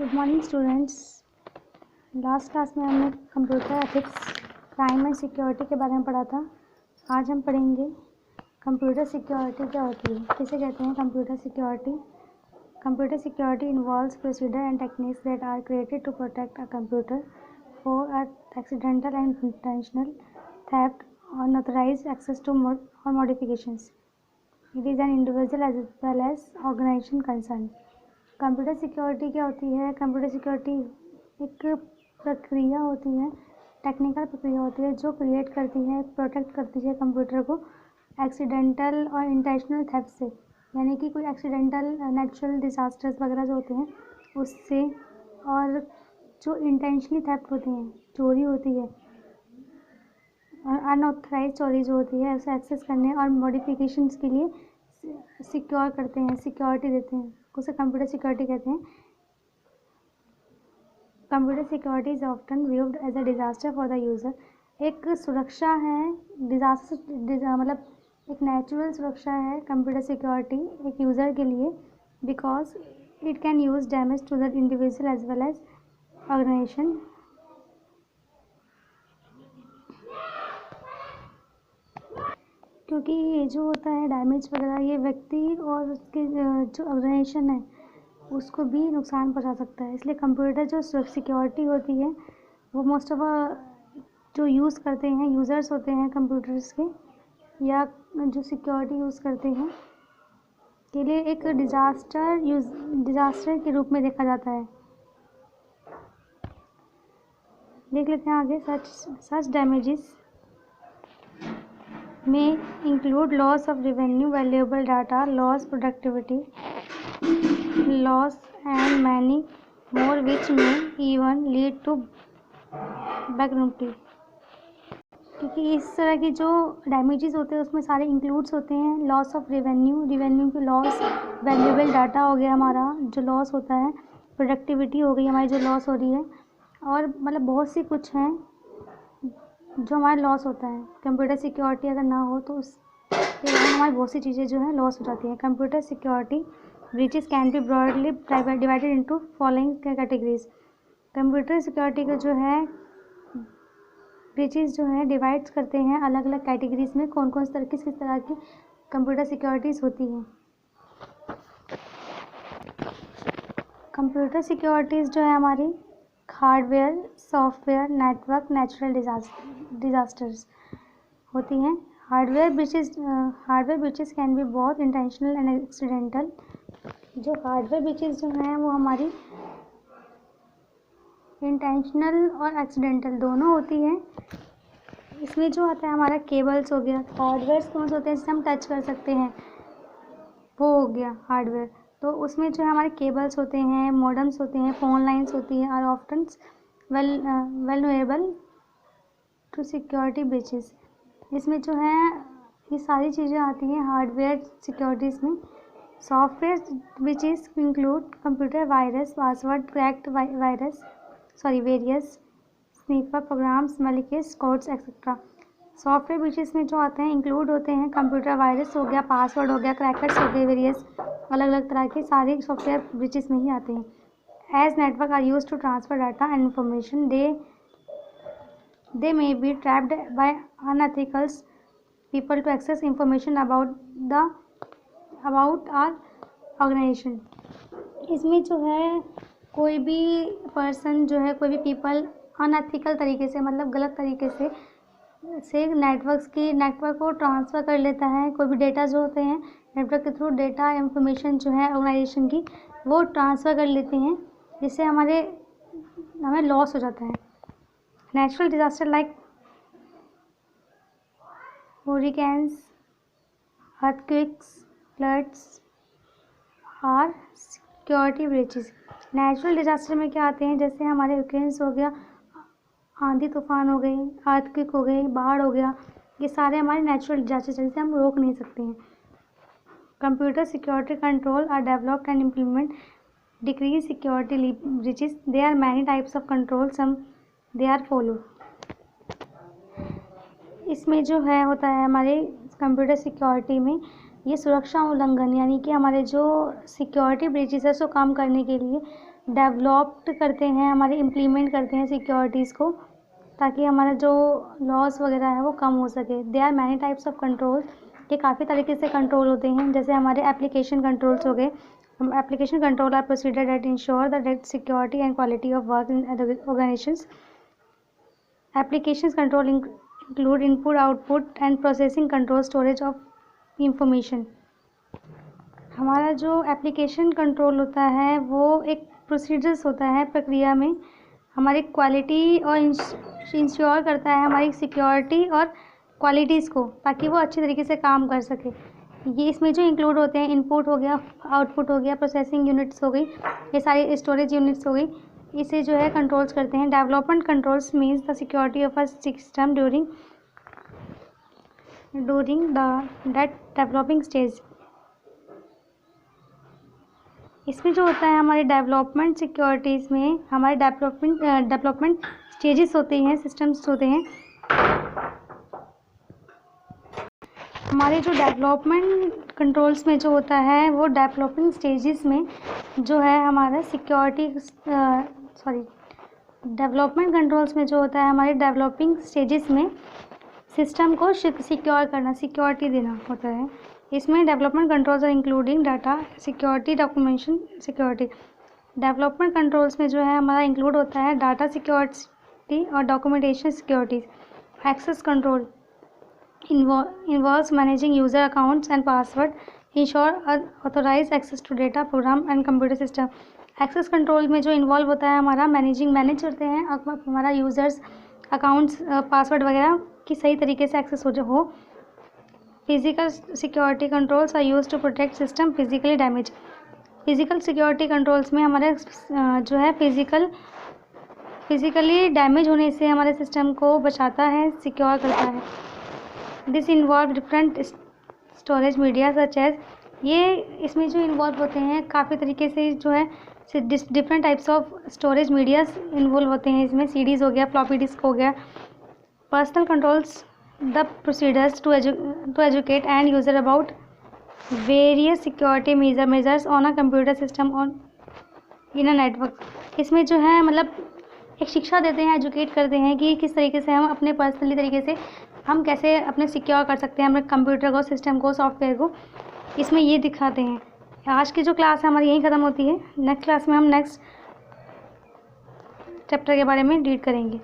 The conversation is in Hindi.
Good morning students. Last class में हमने computer ethics, crime and security के बारे में पढ़ा था। आज हम पढ़ेंगे कंप्यूटर सिक्योरिटी क्या होती है, किसे कहते हैं computer security. Computer security involves procedure and techniques that are created to protect a computer for accidental and intentional theft और unauthorized access to or modifications. It is an individual as well as organization concern. Computer security क्या होती है? कंप्यूटर सिक्योरिटी एक प्रक्रिया होती है, टेक्निकल प्रक्रिया होती है जो क्रिएट करती है, प्रोटेक्ट करती है कंप्यूटर को एक्सीडेंटल और इंटेंशनल थेफ्ट से, यानी कि कोई एक्सीडेंटल नेचुरल डिजास्टर्स वगैरह जो होते हैं उससे, और जो इंटेंशनली थेफ्ट होते हैं, चोरी होती है, अनऑथराइज चोरी जो होती है उसे एक्सेस करने और मॉडिफिकेशंस के लिए सिक्योर करते हैं, सिक्योरिटी देते हैं, उसे कंप्यूटर सिक्योरिटी कहते हैं। Computer security is often viewed as a disaster for the user. एक सुरक्षा है, डिजास्टर मतलब एक नेचुरल सुरक्षा है कंप्यूटर सिक्योरिटी एक यूज़र के लिए, because it can use damage to the individual as well as organization. क्योंकि ये जो होता है डैमेज वगैरह, ये व्यक्ति और उसके जो ऑर्गेनाइजेशन है उसको भी नुकसान पहुंचा सकता है। इसलिए कंप्यूटर जो सिक्योरिटी होती है वो मोस्ट ऑफ जो यूज़ करते हैं यूज़र्स होते हैं कंप्यूटर्स के, या जो सिक्योरिटी यूज़ करते हैं के लिए एक डिज़ास्टर के रूप में देखा जाता है। देख लेते हैं आगे। सच damages may include loss of revenue, valuable data, loss productivity, loss and many more, which may even lead to bankruptcy। क्योंकि इस तरह की जो डैमेजेस होते हैं उसमें सारे इंक्लूड्स होते हैं। लॉस ऑफ रेवेन्यू की लॉस, वैल्यूएबल डाटा हो गया हमारा जो लॉस होता है, प्रोडक्टिविटी हो गई हमारी जो लॉस हो रही है, और मतलब बहुत सी कुछ हैं जो हमारा लॉस होता है। कंप्यूटर सिक्योरिटी अगर ना हो तो उसके बाद हमारी बहुत सी चीज़ें जो हैं लॉस हो जाती हैं। Computer security breaches can be broadly divided into following categories. Computer security का जो है ब्रीचेस जो है डिवाइड करते हैं अलग अलग कैटेगरीज में, कौन कौन से किस तरह की कंप्यूटर सिक्योरिटीज़ होती हैं। कंप्यूटर सिक्योरिटीज़ जो है हमारी hardware, software, network, natural disasters होती हैं। Hardware breaches can be both intentional and accidental. जो हार्डवेयर ब्रीचेस जो हैं वो हमारी इंटेंशनल और एक्सीडेंटल दोनों होती हैं। इसमें जो आता है हमारा केबल्स हो गया, हार्डवेयर कौन से होते हैं जिसे हम टच कर सकते हैं, वो हो गया हार्डवेयर। तो उसमें जो है हमारे केबल्स होते हैं, मॉडेम्स होते हैं, फ़ोन लाइंस होती हैं, are often vulnerable to security breaches. इसमें जो है ये सारी चीज़ें आती हैं हार्डवेयर सिक्योरिटीज़ में। Software breaches include computer virus, password cracked various sniper programs, malicious codes etcetera. Software breaches में जो आते हैं इंक्लूड होते हैं कंप्यूटर वायरस हो गया, पासवर्ड हो गया, क्रैकर्स हो गए, वेरियस अलग अलग तरह के सारे सॉफ्टवेयर ब्रीचेस में ही आते हैं। As network are use to transfer data and information, they may be trapped by unethical people to access information about our organization. इसमें जो है कोई भी पर्सन जो है, कोई भी पीपल अनएथिकल तरीके से, मतलब गलत तरीके से नेटवर्क को ट्रांसफ़र कर लेता है। कोई भी डेटा जो होते हैं नेटवर्क के थ्रू डेटा इंफॉर्मेशन जो है ऑर्गेनाइजेशन की वो ट्रांसफ़र कर लेते हैं, जिससे हमें लॉस हो जाता है। Natural disaster like hurricanes, earthquakes, floods और सिक्योरिटी ब्रीचेस। नेचुरल डिजास्टर में क्या आते हैं, जैसे हमारे हरिकेन्स हो गया, आंधी तूफान हो गई, अर्थक्वेक हो गई, बाढ़ हो गया, ये सारे हमारे नेचुरल डिजास्टर जिसे हम रोक नहीं सकते हैं। Computer security control are developed and implement decrease security breaches. They are many types of control, some they are follow. इसमें जो है होता है हमारे कंप्यूटर सिक्योरिटी में ये सुरक्षा उल्लंघन, यानी कि हमारे जो सिक्योरिटी ब्रीचेस है उसको कम करने के लिए डेवलप्ड करते हैं, हमारे इम्प्लीमेंट करते हैं सिक्योरिटीज़ को, ताकि हमारा जो लॉस वगैरह है वो कम हो सके। They are many types of control, ये काफ़ी तरीके से कंट्रोल होते हैं। जैसे हमारे एप्लीकेशन कंट्रोल्स हो गए। Application control are procedure that ensure the date security and quality of work in organizations. Application control include input, output and processing control, storage of information. हमारा जो एप्लीकेशन कंट्रोल होता है वो एक प्रोसीजर्स होता है, प्रक्रिया में हमारी क्वालिटी और इंश्योर करता है हमारी सिक्योरिटी और क्वालिटीज़ को, ताकि वो अच्छे तरीके से काम कर सके। ये इसमें जो इंक्लूड होते हैं, इनपुट हो गया, आउटपुट हो गया, प्रोसेसिंग यूनिट्स हो गई, ये सारी स्टोरेज यूनिट्स हो गई, इसे जो है कंट्रोल्स करते हैं। Development controls means the security of a system during that developing stage. इसमें जो होता है हमारे डेवलपमेंट सिक्योरिटीज़ में हमारे डेवलपमेंट स्टेजेस होते हैं, सिस्टम्स होते हैं। हमारे जो डेवलपमेंट कंट्रोल्स में जो होता है वो डेवलपिंग स्टेजेस में जो है हमारा डेवलपमेंट कंट्रोल्स में जो होता है हमारे डेवलपिंग स्टेजेस में सिस्टम को सिक्योर करना, सिक्योरिटी देना होता है। इसमें development controls are including data security, documentation security. Development controls में जो है हमारा इंक्लूड होता है डाटा सिक्योरिटी और documentation security. Access control involves managing user accounts and password, ensure authorized access to data, program and computer system। Access control में जो इन्वॉल्व होता है हमारा मैनेज करते हैं हमारा यूज़र्स अकाउंट्स, पासवर्ड वगैरह की सही तरीके से एक्सेस हो। Physical security controls are used to protect system physically damage. फिजिकल सिक्योरिटी कंट्रोल्स में हमारे जो है फिजिकली डैमेज होने से हमारे सिस्टम को बचाता है, सिक्योर करता है। This involve different storage media such as, ये इसमें जो इन्वॉल्व होते हैं काफ़ी तरीके से जो है different types of storage medias involve होते हैं। इसमें सीडीज हो गया, फ्लॉपी डिस्क हो गया। Personal controls the procedures to educate and user about various security measures on a computer system on in a network. इसमें जो है मतलब एक शिक्षा देते हैं, एजुकेट करते हैं कि किस तरीके से हम अपने पर्सनली तरीके से हम कैसे अपने सिक्योर कर सकते हैं अपने कंप्यूटर को, सिस्टम को, सॉफ्टवेयर को, इसमें ये दिखाते हैं। आज की जो क्लास है हमारी यहीं ख़त्म होती है। नेक्स्ट क्लास में हम नेक्स्ट चैप्टर के बारे में रीड करेंगे।